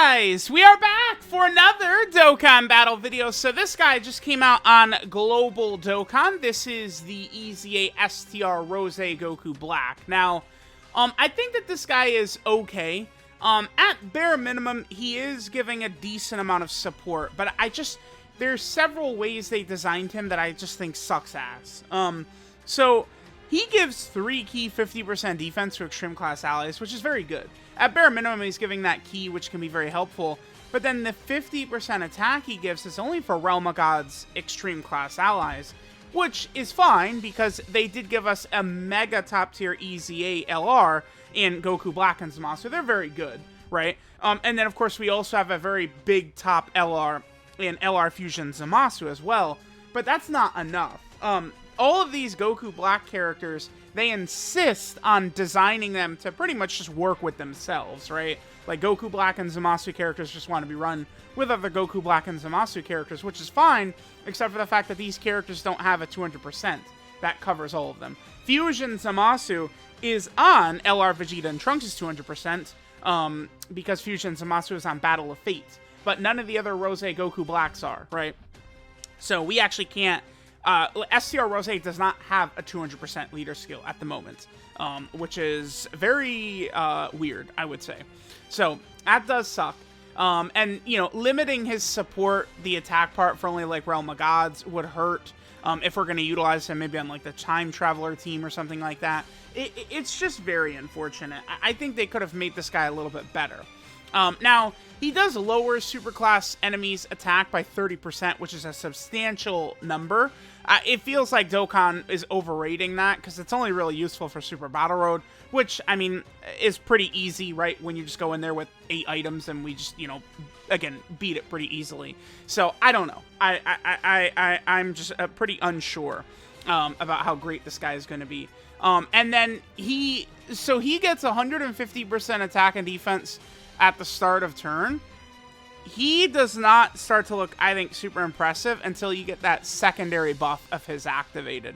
guys, we are back for another Dokkan battle video. So this guy just came out on Global Dokkan. This is the EZA STR Rose Goku Black. Now, I think that this guy is okay. At bare minimum, he is giving a decent amount of support, but there's several ways they designed him that I just think sucks ass. So he gives 3 key 50% defense to extreme class allies, which is very good. At bare minimum, he's giving that key, which can be very helpful. But then the 50% attack he gives is only for Realm of God's extreme class allies, which is fine because they did give us a mega top tier EZA LR in Goku Black and Zamasu. They're very good, right? And then, of course, we also have a very big top LR in LR Fusion Zamasu as well. But that's not enough. All of these Goku Black characters, they insist on designing them to pretty much just work with themselves, right? Like, Goku Black and Zamasu characters just want to be run with other Goku Black and Zamasu characters, which is fine, except for the fact that these characters don't have a 200%. That covers all of them. Fusion Zamasu is on LR Vegeta and Trunks' 200%, because Fusion Zamasu is on Battle of Fate. But none of the other Rose Goku Blacks are, right? So we actually can't... STR Rose does not have a 200% leader skill at the moment, which is very weird, I would say. So that does suck. And, you know, limiting his support, the attack part for only, like, Realm of Gods would hurt. If we're going to utilize him maybe on, like, the Time Traveler team or something like that. It's just very unfortunate. I think they could have made this guy a little bit better. Now, he does lower superclass enemies' attack by 30%, which is a substantial number. It feels like Dokkan is overrating that, because it's only really useful for Super Battle Road, which, I mean, is pretty easy, right? When you just go in there with 8 items and we just, you know, again, beat it pretty easily. So, I don't know. I'm just pretty unsure about how great this guy is going to be. And then he gets 150% attack and defense at the start of turn. He does not start to look, I think, super impressive until you get that secondary buff of his activated,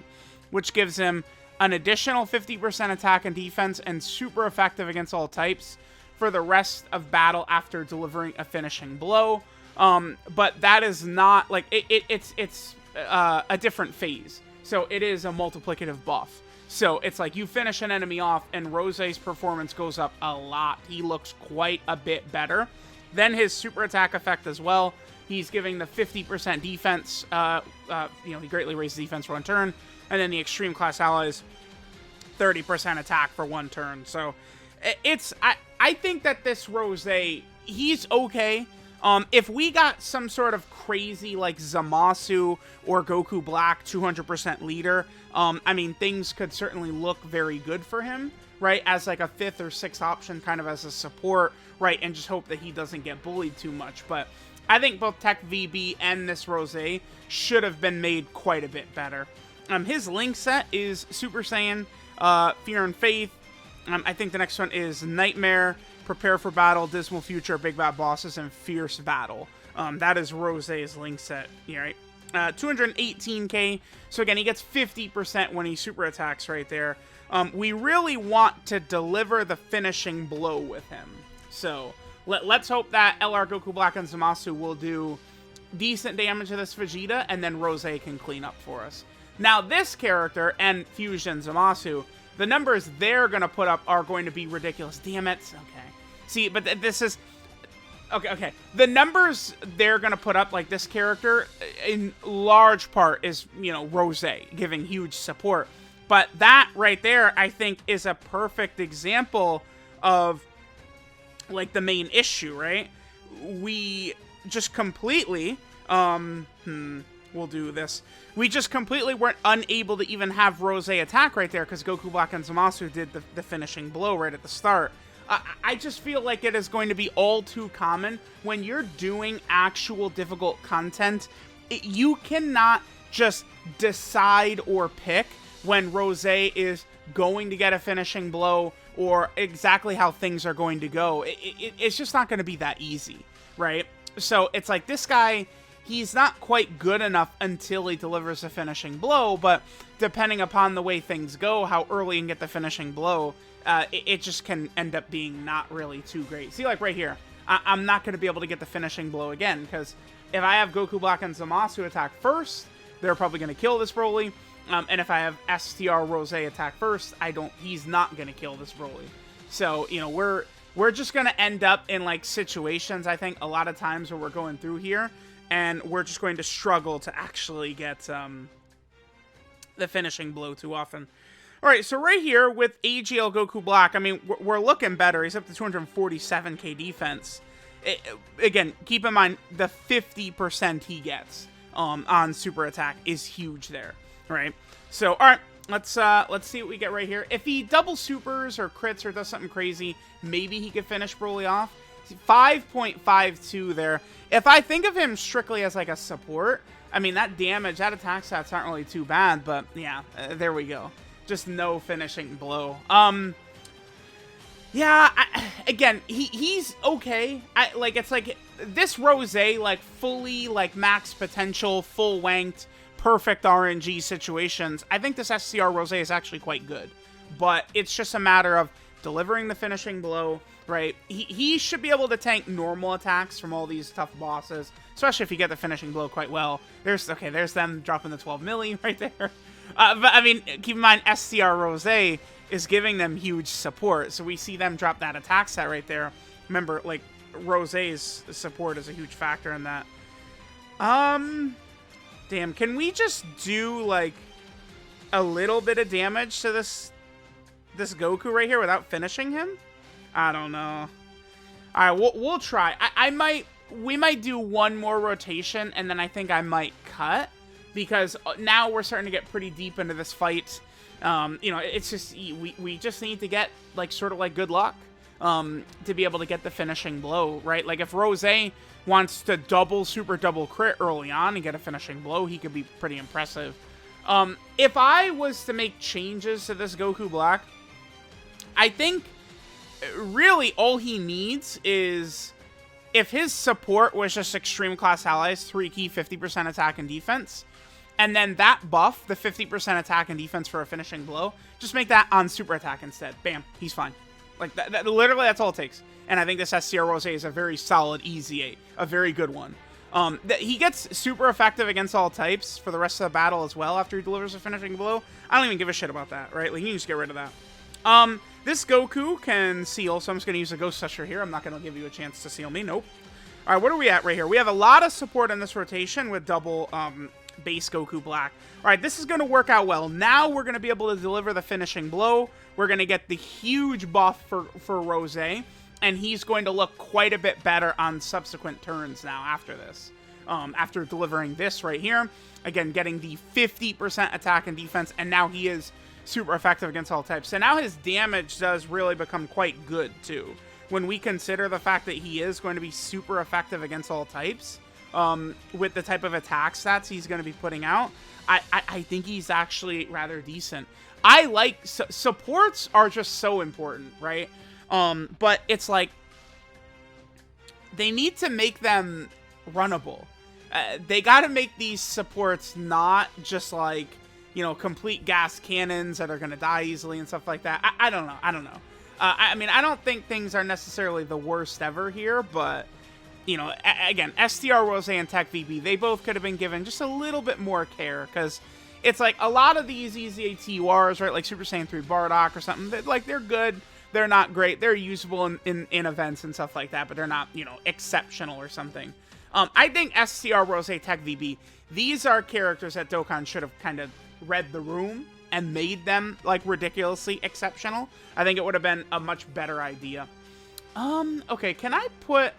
which gives him an additional 50% attack and defense and super effective against all types for the rest of battle after delivering a finishing blow. But that is not, like, it's a different phase. So it is a multiplicative buff. So it's like you finish an enemy off and Rose's performance goes up a lot. He looks quite a bit better. Then his super attack effect as well. He's giving the 50% defense. You know, he greatly raises defense for 1 turn. And then the extreme class allies, 30% attack for 1 turn. So I think that this Rose, he's okay. If we got some sort of crazy, like, Zamasu or Goku Black 200% leader, I mean, things could certainly look very good for him, right? As, like, a 5th or 6th option, kind of as a support, right? And just hope that he doesn't get bullied too much. But I think both Tech VB and this Rose should have been made quite a bit better. His link set is Super Saiyan, Fear and Faith. I think the next one is Nightmare, Prepare for Battle, Dismal Future, Big Bad Bosses, and Fierce Battle. That is Rose's link set, right? 218k. So again, he gets 50% when he super attacks right there. We really want to deliver the finishing blow with him. So let's hope that LR Goku Black and Zamasu will do decent damage to this Vegeta, and then Rose can clean up for us. Now, this character and Fusion Zamasu, the numbers they're going to put up are going to be ridiculous. Damn it. Okay. See, but this is... Okay. The numbers they're going to put up, like this character, in large part is, you know, Rose giving huge support. But that right there, I think, is a perfect example of, like, the main issue, right? We just completely... we'll do this. We just completely weren't unable to even have Rose attack right there because Goku Black and Zamasu did the finishing blow right at the start. I just feel like it is going to be all too common when you're doing actual difficult content. You cannot just decide or pick when Rose is going to get a finishing blow or exactly how things are going to go. It's just not going to be that easy, right? So it's like this guy... He's not quite good enough until he delivers a finishing blow, but depending upon the way things go, how early you can get the finishing blow, it just can end up being not really too great. See, like right here, I'm not going to be able to get the finishing blow again, because if I have Goku Black and Zamasu attack first, they're probably going to kill this Broly. And if I have STR Rose attack first, he's not going to kill this Broly. So, you know, we're just going to end up in, like, situations, I think, a lot of times where we're going through here, and we're just going to struggle to actually get the finishing blow too often. All right, so right here with AGL Goku Black, I mean, we're looking better. He's up to 247k defense. Again, keep in mind, the 50% he gets on super attack is huge there, right? So, all right, let's see what we get right here. If he double supers or crits or does something crazy, maybe he could finish Broly off. 5.52 there. If I think of him strictly as like a support, I mean, that damage, that attack stats aren't really too bad, but yeah, there we go. Just no finishing blow. Yeah, again, he's okay. It's like this Rose, like fully like max potential, full wanked, perfect RNG situations. I think this STR Rose is actually quite good, but it's just a matter of delivering the finishing blow, right? He should be able to tank normal attacks from all these tough bosses, especially if you get the finishing blow quite well. There's them dropping the 12 milli right there. But, I mean, keep in mind, STR Rose is giving them huge support. So we see them drop that attack set right there. Remember, like, Rose's support is a huge factor in that. Damn, can we just do, like, a little bit of damage to this Goku right here without finishing him? I don't know. All right, we'll try. We might do one more rotation, and then I think I might cut. Because now we're starting to get pretty deep into this fight. You know, it's just, we just need to get, like, sort of like good luck to be able to get the finishing blow, right? Like, if Rose wants to super double crit early on and get a finishing blow, he could be pretty impressive. If I was to make changes to this Goku Black, I think really all he needs is, if his support was just Extreme Class Allies, 3 key, 50% attack and defense, and then that buff, the 50% attack and defense for a finishing blow, just make that on super attack instead. Bam, he's fine. Like, literally, that's all it takes. And I think this STR Rose is a very solid EZA, a very good one. He gets super effective against all types for the rest of the battle as well after he delivers a finishing blow. I don't even give a shit about that, right? Like, you can just get rid of that. This Goku can seal, so I'm just going to use a Ghost Toucher here. I'm not going to give you a chance to seal me. Nope. All right, what are we at right here? We have a lot of support in this rotation with double base Goku Black. All right, this is going to work out well. Now we're going to be able to deliver the finishing blow. We're going to get the huge buff for Rose, and he's going to look quite a bit better on subsequent turns now after this. After delivering this right here, again, getting the 50% attack and defense, and now he is super effective against all types. So now his damage does really become quite good, too. When we consider the fact that he is going to be super effective against all types, with the type of attack stats he's going to be putting out, I think he's actually rather decent. I like, supports are just so important, right? But it's like, they need to make them runnable. They got to make these supports not just like, you know, complete gas cannons that are going to die easily and stuff like that. I don't know. I mean, I don't think things are necessarily the worst ever here, but, you know, again, STR Rose and Tech VB, they both could have been given just a little bit more care, because it's like a lot of these EZA TURs, right, like Super Saiyan 3 Bardock or something, they're good, they're not great, they're usable in events and stuff like that, but they're not, you know, exceptional or something. I think STR Rose, Tech VB, these are characters that Dokkan should have kind of read the room and made them, like, ridiculously exceptional. I think it would have been a much better idea. Okay, can I put...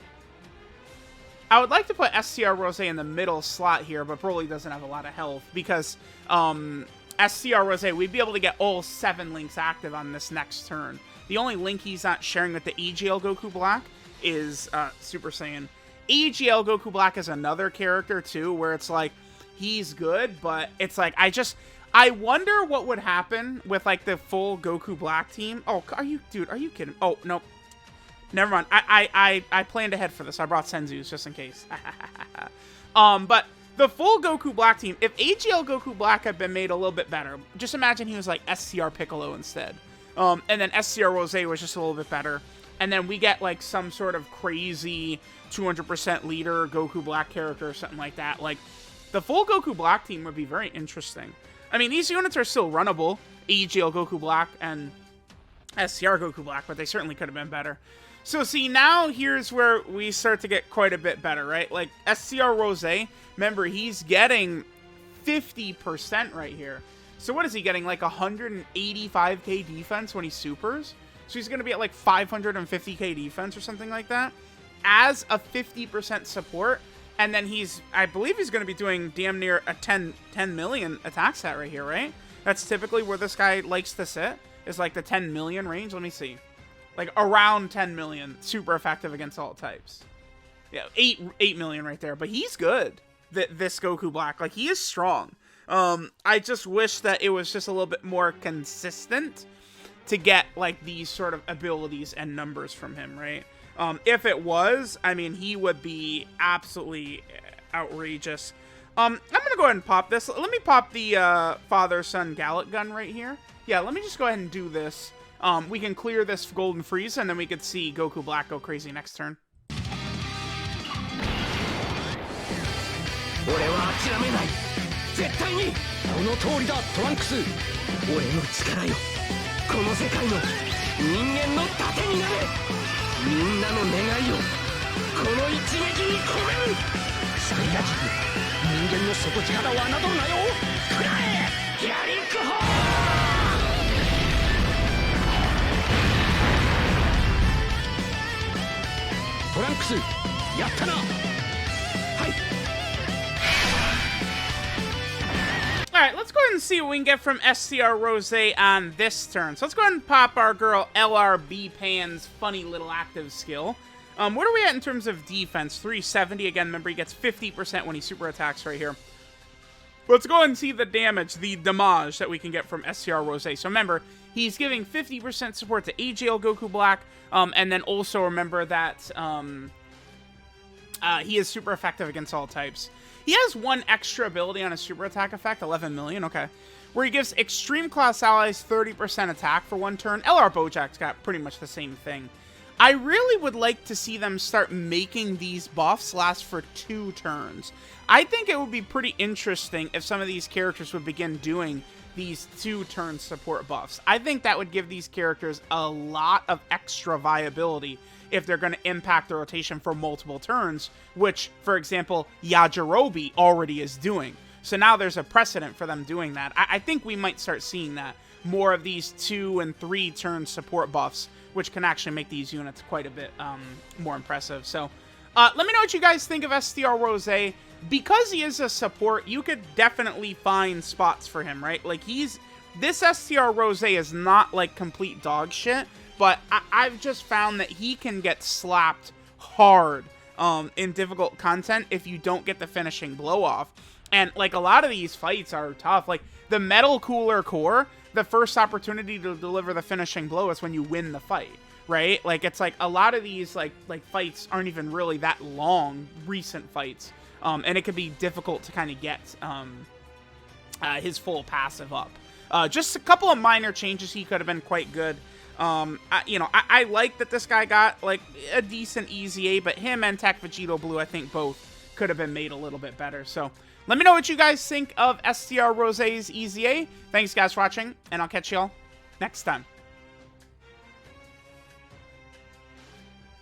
I would like to put STR Rose in the middle slot here, but Broly doesn't have a lot of health, because STR Rose, we'd be able to get all 7 links active on this next turn. The only link he's not sharing with the EGL Goku Black is Super Saiyan. EGL Goku Black is another character, too, where it's like, he's good, but it's like, I wonder what would happen with, like, the full Goku Black team. Oh, are you kidding? Oh, no. Never mind. I planned ahead for this. I brought Senzu's just in case. But the full Goku Black team, if AGL Goku Black had been made a little bit better, just imagine he was like STR Piccolo instead. And then STR Rose was just a little bit better. and then we get like some sort of crazy 200% leader Goku Black character or something like that. Like, the full Goku Black team would be very interesting. I mean, these units are still runnable, AGL Goku Black and STR Goku Black, but they certainly could have been better. So see, now here's where we start to get quite a bit better, right? Like, STR Rose, remember, he's getting 50% right here. So what is he getting, like 185k defense when he supers? So he's going to be at like 550k defense or something like that as a 50% support. And then I believe he's going to be doing damn near a 10 million attack stat right here, right? That's typically where this guy likes to sit, is like the 10 million range. Let me see. Like around 10 million, super effective against all types. Yeah, 8 million right there. But he's good, this Goku Black. Like, he is strong. I just wish that it was just a little bit more consistent to get, like, these sort of abilities and numbers from him, right? If it was, I mean, he would be absolutely outrageous. I'm going to go ahead and pop this. Let me pop the father-son Gallic gun right here. Yeah, let me just go ahead and do this. We can clear this Golden Freeze, and then we could see Goku Black go crazy next turn. Alright, let's go ahead and see what we can get from STR Rose on this turn. So let's go ahead and pop our girl LRB Pan's funny little active skill. What are we at in terms of defense? 370. Again, remember, he gets 50% when he super attacks right here. Let's go ahead and see the damage, the damage that we can get from STR Rose. So remember, he's giving 50% support to AGL Goku Black, and then also remember that he is super effective against all types. He has one extra ability on his super attack effect, 11 million, okay, where he gives extreme class allies 30% attack for one turn. LR Bojack's got pretty much the same thing. I really would like to see them start making these buffs last for 2 turns. I think it would be pretty interesting if some of these characters would begin doing these 2-turn support buffs. I think that would give these characters a lot of extra viability if they're going to impact the rotation for multiple turns, which, for example, Yajirobe already is doing. So now there's a precedent for them doing that. I think we might start seeing that. More of these 2- and 3-turn support buffs, which can actually make these units quite a bit more impressive. So let me know what you guys think of STR Rose. Because he is a support, you could definitely find spots for him, right? Like, this STR Rose is not, like, complete dog shit, but I've just found that he can get slapped hard in difficult content if you don't get the finishing blow off. And, like, a lot of these fights are tough. Like, the Metal Cooler Core, the first opportunity to deliver the finishing blow is when you win the fight, right? Like, it's like a lot of these, like fights aren't even really that long, recent fights. And it could be difficult to kind of get his full passive up. Just a couple of minor changes, he could have been quite good. I like that this guy got, like, a decent EZA, but him and Tech Vegito Blue, I think both could have been made a little bit better. So let me know what you guys think of STR Rose's EZA. Thanks, guys, for watching, and I'll catch y'all next time.